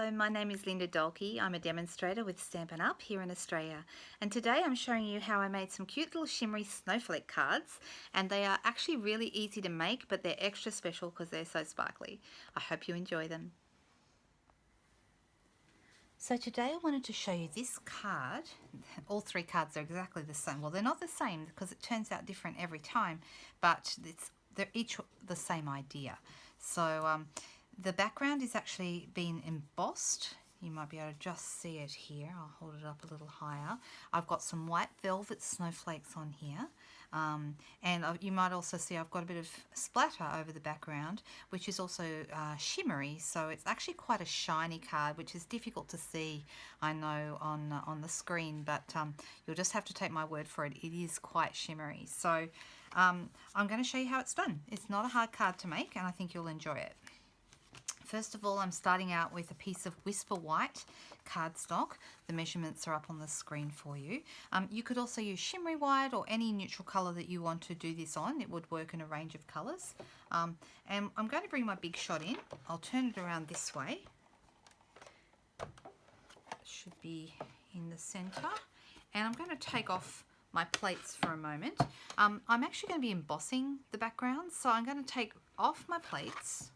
Hello, my name is Linda Dolke. I'm a demonstrator with Stampin'Up here in Australia, and today I'm showing you how I made some cute little shimmery snowflake cards, and they are actually really easy to make, but they're extra special because they're so sparkly. I hope you enjoy them. So today I wanted to show you this card. All three cards are exactly the same. Well, they're not the same because it turns out different every time, but they're each the same idea. So the background is actually been embossed. You might be able to just see it here. I'll hold it up a little higher. I've got some white velvet snowflakes on here. And you might also see I've got a bit of splatter over the background, which is also shimmery. So it's actually quite a shiny card, which is difficult to see, I know, on the screen. But you'll just have to take my word for it. It is quite shimmery. So I'm going to show you how it's done. It's not a hard card to make, and I think you'll enjoy it. First of all, I'm starting out with a piece of Whisper White cardstock. The measurements are up on the screen for you. You could also use shimmery white or any neutral colour that you want to do this on. It would work in a range of colours. And I'm going to bring my big shot in. I'll turn it around this way. It should be in the centre. And I'm going to take off my plates for a moment. I'm actually going to be embossing the background, so I'm going to take off my plates.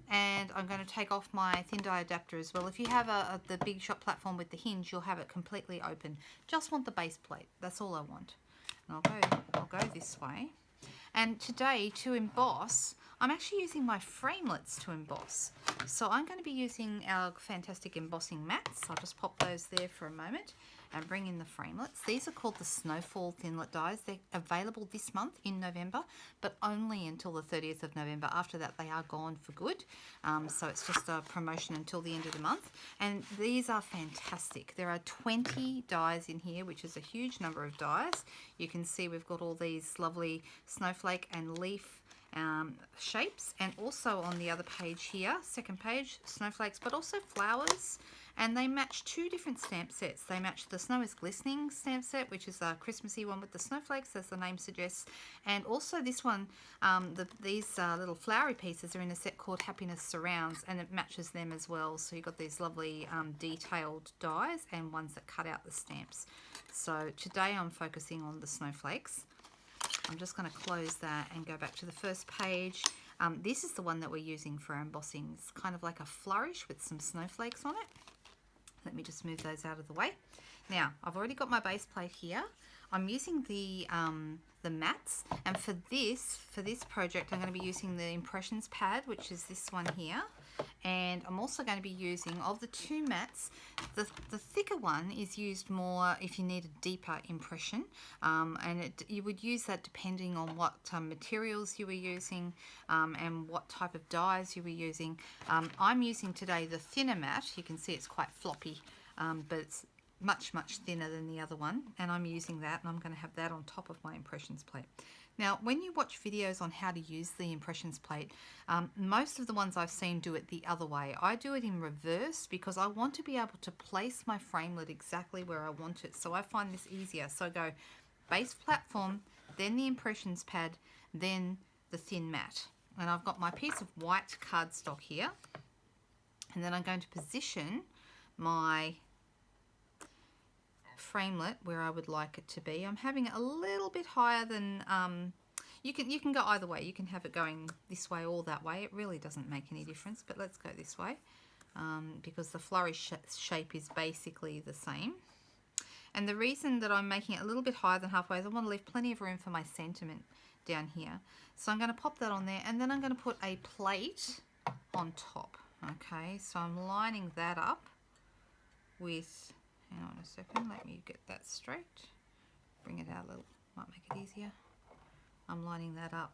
And I'm going to take off my thin die adapter as well. If you have the big shot platform with the hinge, you'll have it completely open. Just want the base plate. That's all I want. And I'll go this way. And today, to emboss, I'm actually using my framelits to emboss. So I'm going to be using our fantastic embossing mats. I'll just pop those there for a moment and bring in the framelits. These are called the Snowfall Thinlit dies. They're available this month in November, but only until the 30th of November. After that, they are gone for good. So it's just a promotion until the end of the month. And these are fantastic. There are 20 dies in here, which is a huge number of dies. You can see we've got all these lovely snowflake and leaf shapes, and also on the other page here, second page, snowflakes, but also flowers. And they match two different stamp sets. They match the Snow is Glistening stamp set, which is a Christmassy one with the snowflakes, as the name suggests, and also this one, these little flowery pieces are in a set called Happiness Surrounds, and it matches them as well. So you've got these lovely detailed dies and ones that cut out the stamps. So today I'm focusing on the snowflakes. I'm just going to close that and go back to the first page. This is the one that we're using for embossing. It's kind of like a flourish with some snowflakes on it. Let me just move those out of the way. Now, I've already got my base plate here. I'm using the mats, and for this project, I'm going to be using the impressions pad, which is this one here. And I'm also going to be using, of the two mats, the thicker one is used more if you need a deeper impression, and you would use that depending on what materials you were using and what type of dies you were using. I'm using today the thinner mat. You can see it's quite floppy, but it's much thinner than the other one, and I'm using that, and I'm going to have that on top of my impressions plate. Now, when you watch videos on how to use the impressions plate, most of the ones I've seen do it the other way. I do it in reverse because I want to be able to place my framelit exactly where I want it, so I find this easier. So I go base platform, then the impressions pad, then the thin mat. And I've got my piece of white cardstock here, and then I'm going to position my framelit where I would like it to be. I'm having it a little bit higher than you can go either way. You can have it going this way or that way. It really doesn't make any difference, but let's go this way because the flourish shape is basically the same. And the reason that I'm making it a little bit higher than halfway is I want to leave plenty of room for my sentiment down here. So I'm going to pop that on there, and then I'm going to put a plate on top. Okay, so I'm lining that up with, hang on a second, let me get that straight. Bring it out a little, might make it easier. I'm lining that up.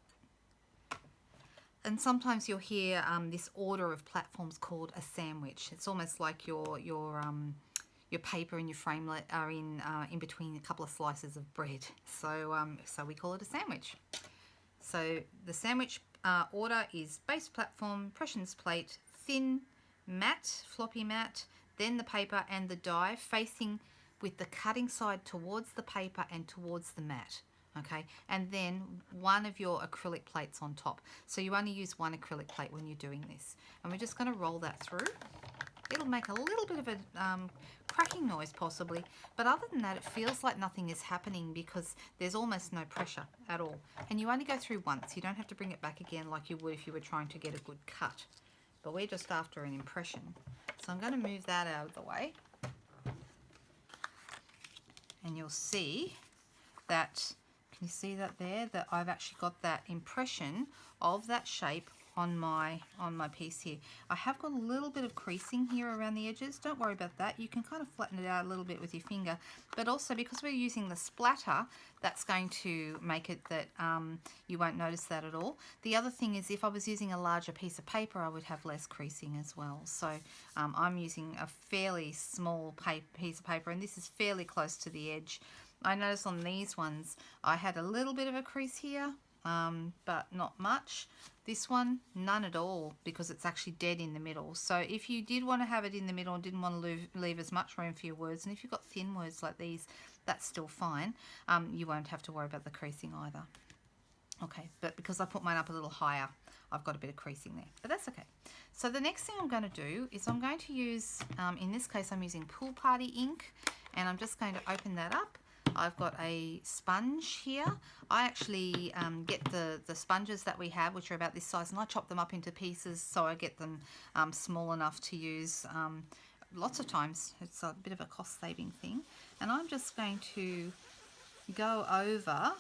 And sometimes you'll hear this order of platforms called a sandwich. It's almost like your paper and your framelit are in between a couple of slices of bread. So so we call it a sandwich. So the sandwich order is base platform, impressions plate, thin mat, floppy mat, then the paper and the die facing with the cutting side towards the paper and towards the mat. Okay, and then one of your acrylic plates on top. So you only use one acrylic plate when you're doing this. And we're just going to roll that through. it'll make a little bit of a cracking noise possibly, but other than that it feels like nothing is happening because there's almost no pressure at all. And you only go through once, you don't have to bring it back again like you would if you were trying to get a good cut. But we're just after an impression. So I'm going to move that out of the way. And you'll see that, can you see that there, that I've actually got that impression of that shape on my piece here. I have got a little bit of creasing here around the edges. Don't worry about that. You can kind of flatten it out a little bit with your finger, but also because we're using the splatter, that's going to make it that you won't notice that at all. The other thing is if I was using a larger piece of paper, I would have less creasing as well. So I'm using a fairly small piece of paper, and this is fairly close to the edge. I noticed on these ones I had a little bit of a crease here, but not much. This one, none at all, because it's actually dead in the middle. So if you did want to have it in the middle and didn't want to leave as much room for your words, and if you've got thin words like these, that's still fine. You won't have to worry about the creasing either. Okay, but because I put mine up a little higher, I've got a bit of creasing there, but that's okay. So the next thing I'm going to do is I'm going to use, in this case I'm using Pool Party ink, and I'm just going to open that up. I've got a sponge here. I actually get the sponges that we have, which are about this size, and I chop them up into pieces so I get them small enough to use lots of times. It's a bit of a cost-saving thing. And I'm just going to go over.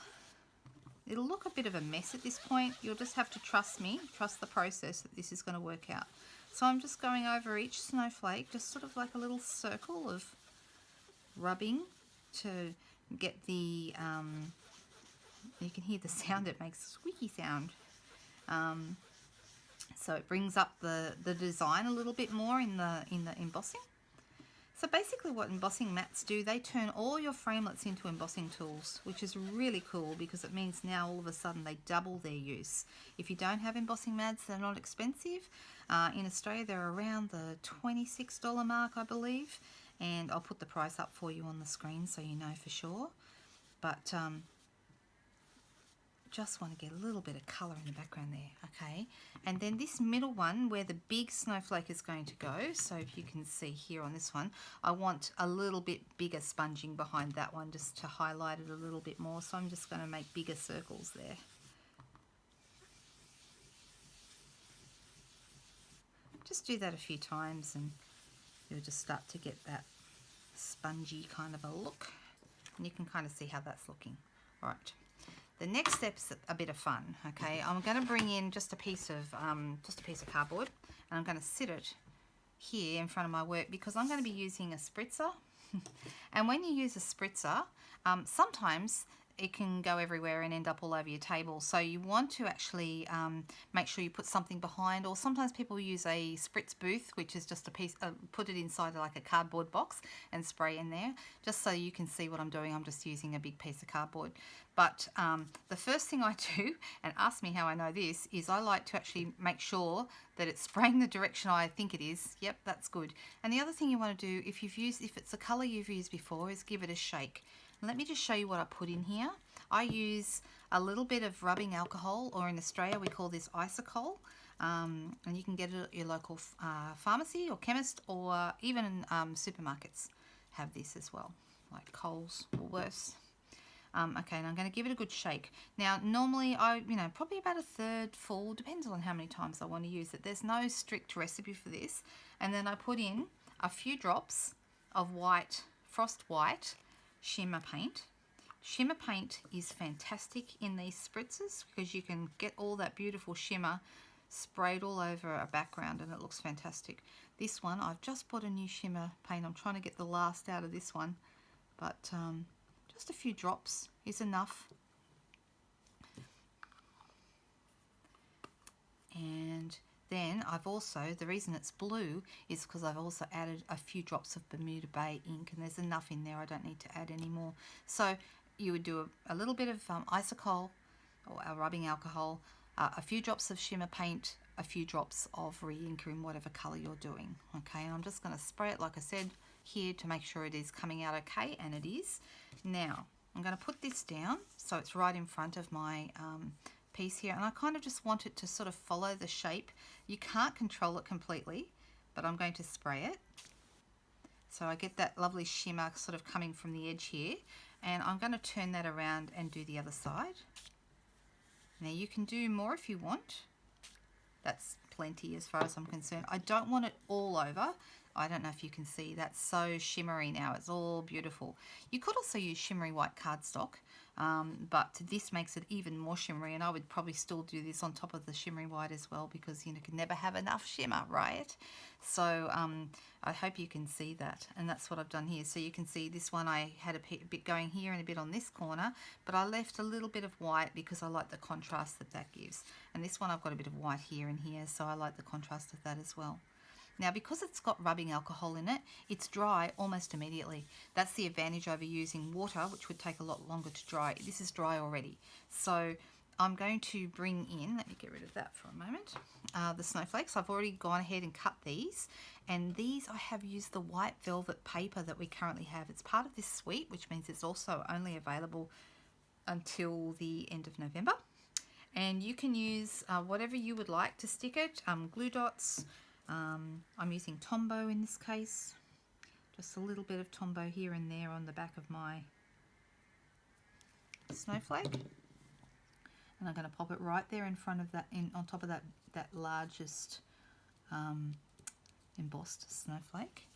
It'll look a bit of a mess at this point. You'll just have to trust me, trust the process that this is going to work out. So I'm just going over each snowflake, just sort of like a little circle of rubbing to get the, you can hear the sound, it makes a squeaky sound. So it brings up the design a little bit more in the embossing. So basically what embossing mats do, they turn all your framelits into embossing tools, which is really cool because it means now all of a sudden they double their use. If you don't have embossing mats, they're not expensive. In Australia, they're around the $26 mark, I believe. And I'll put the price up for you on the screen so you know for sure. But just want to get a little bit of colour in the background there, okay? And then this middle one where the big snowflake is going to go, so if you can see here on this one, I want a little bit bigger sponging behind that one just to highlight it a little bit more. So I'm just going to make bigger circles there. Just do that a few times and you'll just start to get that spongy kind of a look, and you can kind of see how that's looking. All right, the next step's a bit of fun. Okay, I'm going to bring in just a piece of cardboard, and I'm going to sit it here in front of my work because I'm going to be using a spritzer. And when you use a spritzer, sometimes it can go everywhere and end up all over your table. So you want to actually make sure you put something behind, or sometimes people use a spritz booth, which is just a piece, put it inside like a cardboard box and spray in there, just so you can see what I'm doing. I'm just using a big piece of cardboard. But the first thing I do, and ask me how I know this, is I like to actually make sure that it's spraying the direction I think it is. Yep, that's good. And the other thing you want to do, if it's a colour you've used before, is give it a shake. Let me just show you what I put in here. I use a little bit of rubbing alcohol, or in Australia we call this isocol, and you can get it at your local pharmacy or chemist, or even supermarkets have this as well, like Coles or worse. Okay, and I'm going to give it a good shake. Now, normally probably about a third full, depends on how many times I want to use it. There's no strict recipe for this. And then I put in a few drops of white, frost white, shimmer paint. Shimmer paint is fantastic in these spritzers because you can get all that beautiful shimmer sprayed all over a background and it looks fantastic. This one, I've just bought a new shimmer paint. I'm trying to get the last out of this one, but just a few drops is enough. And then I've also, the reason it's blue is because I've also added a few drops of Bermuda Bay ink, and there's enough in there, I don't need to add any more. So you would do a little bit of isocol or rubbing alcohol, a few drops of shimmer paint, a few drops of re-inker in whatever colour you're doing. Okay, and I'm just going to spray it like I said here to make sure it is coming out okay, and it is. Now I'm going to put this down so it's right in front of my piece here, and I kind of just want it to sort of follow the shape. You can't control it completely, but I'm going to spray it. So I get that lovely shimmer sort of coming from the edge here, and I'm going to turn that around and do the other side. Now you can do more if you want. That's plenty as far as I'm concerned. I don't want it all over. I don't know if you can see, that's so shimmery now. It's all beautiful. You could also use shimmery white cardstock, but this makes it even more shimmery, and I would probably still do this on top of the shimmery white as well, because you can never have enough shimmer, right? So I hope you can see that, and that's what I've done here. So you can see this one I had a bit going here and a bit on this corner, but I left a little bit of white because I like the contrast that that gives. And this one I've got a bit of white here and here, so I like the contrast of that as well. Now, because it's got rubbing alcohol in it, it's dry almost immediately. That's the advantage over using water, which would take a lot longer to dry. This is dry already. So I'm going to bring in, let me get rid of that for a moment, the snowflakes. I've already gone ahead and cut these. And these, I have used the white velvet paper that we currently have. It's part of this suite, which means it's also only available until the end of November. And you can use whatever you would like to stick it, glue dots. I'm using Tombow in this case, just a little bit of Tombow here and there on the back of my snowflake, and I'm going to pop it right there in front of that, on top of that largest embossed snowflake.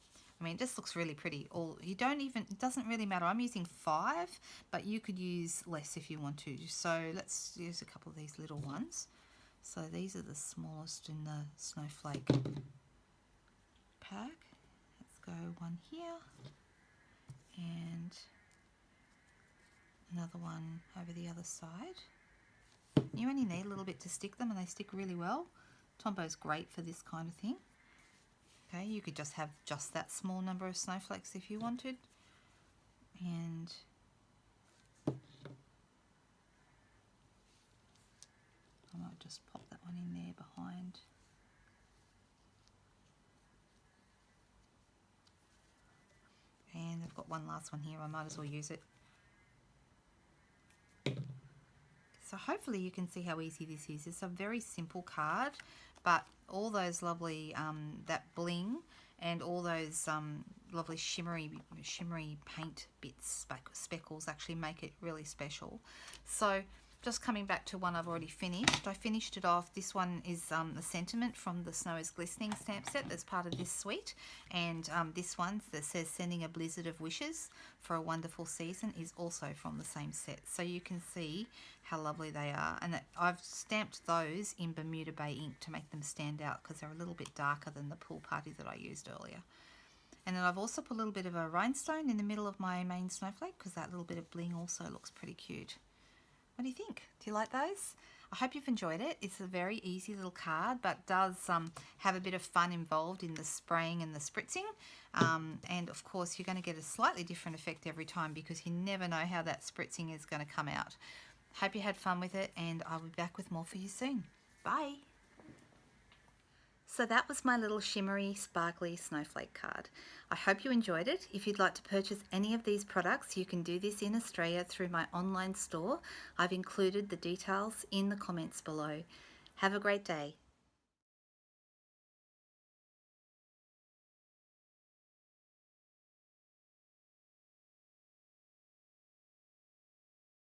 I mean, it just looks really pretty. It doesn't really matter. I'm using 5, but you could use less if you want to. So let's use a couple of these little ones. So these are the smallest in the snowflake pack. Let's go one here and another one over the other side. You only need a little bit to stick them, and they stick really well. Tombow's great for this kind of thing. Okay, you could just have just that small number of snowflakes if you wanted. And I might just pop that one in there behind. And I've got one last one here, I might as well use it. So hopefully you can see how easy this is. It's a very simple card, but all those lovely, that bling and all those lovely shimmery paint bits, speckles actually make it really special. So just coming back to one I've already finished. I finished it off. This one is the sentiment from the Snow is Glistening stamp set that's part of this suite. And this one that says sending a blizzard of wishes for a wonderful season is also from the same set. So you can see how lovely they are. And I've stamped those in Bermuda Bay ink to make them stand out because they're a little bit darker than the pool party that I used earlier. And then I've also put a little bit of a rhinestone in the middle of my main snowflake because that little bit of bling also looks pretty cute. What do you think? Do you like those? I hope you've enjoyed it. It's a very easy little card, but does have a bit of fun involved in the spraying and the spritzing. And of course, you're going to get a slightly different effect every time because you never know how that spritzing is going to come out. Hope you had fun with it, and I'll be back with more for you soon. Bye. So that was my little shimmery, sparkly snowflake card. I hope you enjoyed it. If you'd like to purchase any of these products, you can do this in Australia through my online store. I've included the details in the comments below. Have a great day.